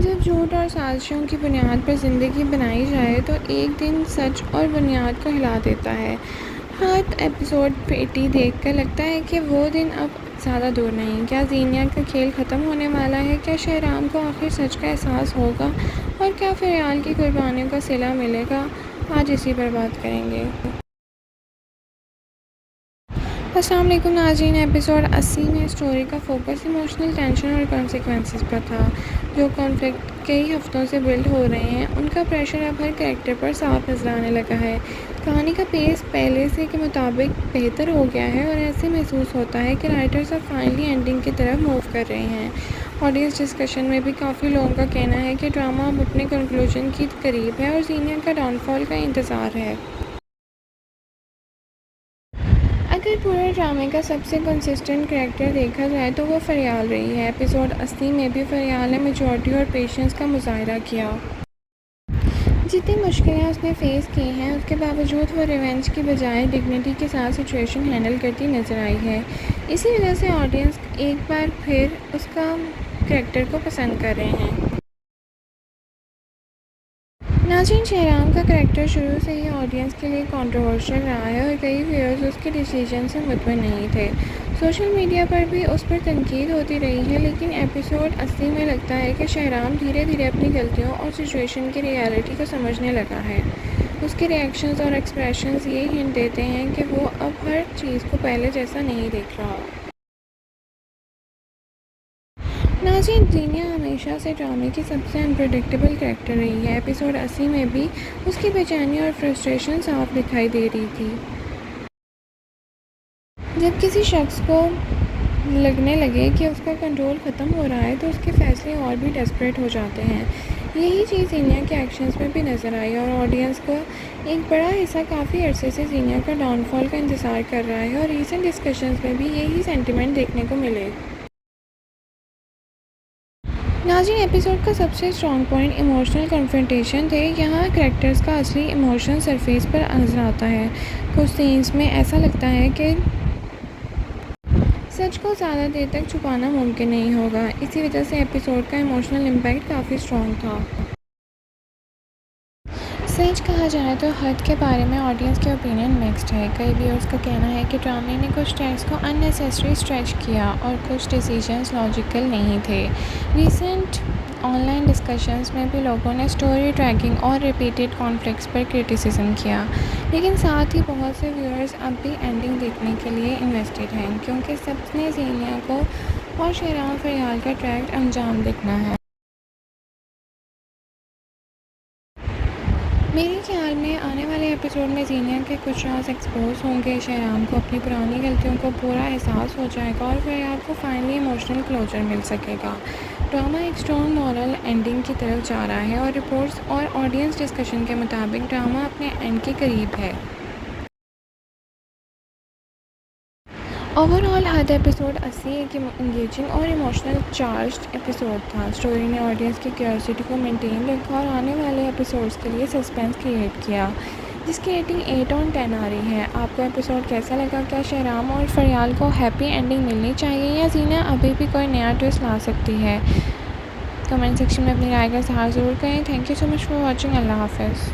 जब झूठ और साजिशों की बुनियाद पर ज़िंदगी बनाई जाए तो एक दिन सच और बुनियाद को हिला देता है। हर एपिसोड 80 देखकर लगता है कि वो दिन अब ज़्यादा दूर नहीं। क्या ज़ीनिया का खेल ख़त्म होने वाला है? क्या शहराम को आखिर सच का एहसास होगा? और क्या फ़रियाल की कुर्बानियों का सिला मिलेगा? आज इसी पर बात करेंगे। अस्सलाम वालेकुम नाज़रीन। एपिसोड 80 में स्टोरी का फोकस इमोशनल टेंशन और कॉन्सिक्वेंसेस पर था। जो कॉन्फ्लिक्ट कई हफ्तों से बिल्ड हो रहे हैं, उनका प्रेशर अब हर कैरेक्टर पर साफ नजर आने लगा है। कहानी का पेस पहले से के मुताबिक बेहतर हो गया है और ऐसे महसूस होता है कि राइटर्स अब फाइनली एंडिंग की तरफ मूव कर रहे हैं। ऑडियंस डिस्कशन में भी काफ़ी लोगों का कहना है कि ड्रामा अब अपने कंक्लूजन की करीब है और सीनियर का डाउनफॉल का इंतज़ार है। अगर पूरे ड्रामे का सबसे कंसिस्टेंट कैरेक्टर देखा जाए तो वो फ़रियाल रही है। एपिसोड 80 में भी फ़रियाल ने मैच्योरिटी और पेशेंस का मुजाहरा किया। जितनी मुश्किलें उसने फ़ेस की हैं, उसके बावजूद वो रिवेंज की बजाय डिग्निटी के साथ सिचुएशन हैंडल करती नज़र आई है। इसी वजह से ऑडियंस एक बार फिर उसका कैरेक्टर को पसंद कर रहे हैं। नाज़रीन, शहराम का करैक्टर शुरू से ही ऑडियंस के लिए कंट्रोवर्शियल रहा है और कई व्यूअर्स उसके डिसीजन से मुतमिन नहीं थे। सोशल मीडिया पर भी उस पर तनकीद होती रही है, लेकिन एपिसोड 80 में लगता है कि शहराम धीरे धीरे अपनी गलतियों और सिचुएशन की रियलिटी को समझने लगा है। उसके रिएक्शंस और एक्सप्रेशंस ये हिंट देते हैं कि वो अब हर चीज़ को पहले जैसा नहीं देख रहा। नाज़रीन, ज़ीनिया हमेशा से ड्रामे की सबसे अनप्रेडिक्टेबल कैरेक्टर रही है। एपिसोड 80 में भी उसकी बेचैनी और फ्रस्ट्रेशन साफ दिखाई दे रही थी। जब किसी शख्स को लगने लगे कि उसका कंट्रोल ख़त्म हो रहा है तो उसके फैसले और भी डेस्परेट हो जाते हैं। यही चीज़ ज़ीनिया के एक्शंस में भी नज़र आई और ऑडियंस का एक बड़ा हिस्सा काफ़ी अरसे से ज़ीनिया का डाउनफॉल का इंतज़ार कर रहा है और रीसेंट डिस्कशंस में भी यही सेंटिमेंट देखने को मिले। नाज़रीन, एपिसोड का सबसे स्ट्रॉन्ग पॉइंट इमोशनल कन्फ्रंटेशन थे। यहाँ कैरेक्टर्स का असली इमोशन सरफेस पर नजर आता है। कुछ सीन्स में ऐसा लगता है कि सच को ज़्यादा देर तक छुपाना मुमकिन नहीं होगा। इसी वजह से एपिसोड का इमोशनल इम्पैक्ट काफ़ी स्ट्रॉन्ग था। सच कहा जाए तो हद के बारे में ऑडियंस के ओपिनियन मिक्स्ड है। कई व्यूअर्स का कहना है कि ड्रामे ने कुछ टेक्स्ट को अननेसेसरी स्ट्रेच किया और कुछ डिसीजंस लॉजिकल नहीं थे। रिसेंट ऑनलाइन डिस्कशंस में भी लोगों ने स्टोरी ट्रैकिंग और रिपीटेड कॉन्फ्लिक्ट्स पर क्रिटिसिज्म किया, लेकिन साथ ही बहुत से व्यूअर्स अब भी एंडिंग देखने के लिए इन्वेस्टेड हैं, क्योंकि सबने ज़ीनिया को और शहराम फ़रियाल का ट्रैक्ट अंजाम देखना है। मेरे ख्याल में आने वाले एपिसोड में ज़ीनिया के कुछ राज एक्सपोज होंगे। शहराम को अपनी पुरानी गलतियों को पूरा एहसास हो जाएगा और फ़रियाल को फाइनली इमोशनल क्लोजर मिल सकेगा। ड्रामा एक स्ट्रॉन्ग मॉरल एंडिंग की तरफ जा रहा है और रिपोर्ट्स और ऑडियंस डिस्कशन के मुताबिक ड्रामा अपने एंड के करीब है। ओवरऑल हद एपिसोड 80 एक इंगेजिंग और इमोशनल चार्ज्ड एपिसोड था। स्टोरी ने ऑडियंस की क्यूरियोसिटी को मेंटेन रखा और आने वाले एपिसोड्स के लिए सस्पेंस क्रिएट किया, जिसकी रेटिंग 8/10 आ रही है। आपको एपिसोड कैसा लगा? क्या शहराम और फ़रियाल को हैप्पी एंडिंग मिलनी चाहिए या ज़ीनिया अभी भी कोई नया ट्विस्ट ला सकती है? कमेंट सेक्शन में अपनी राय का इज़हार ज़रूर करें। Thank you so much for watching. अल्लाह हाफ़िज़।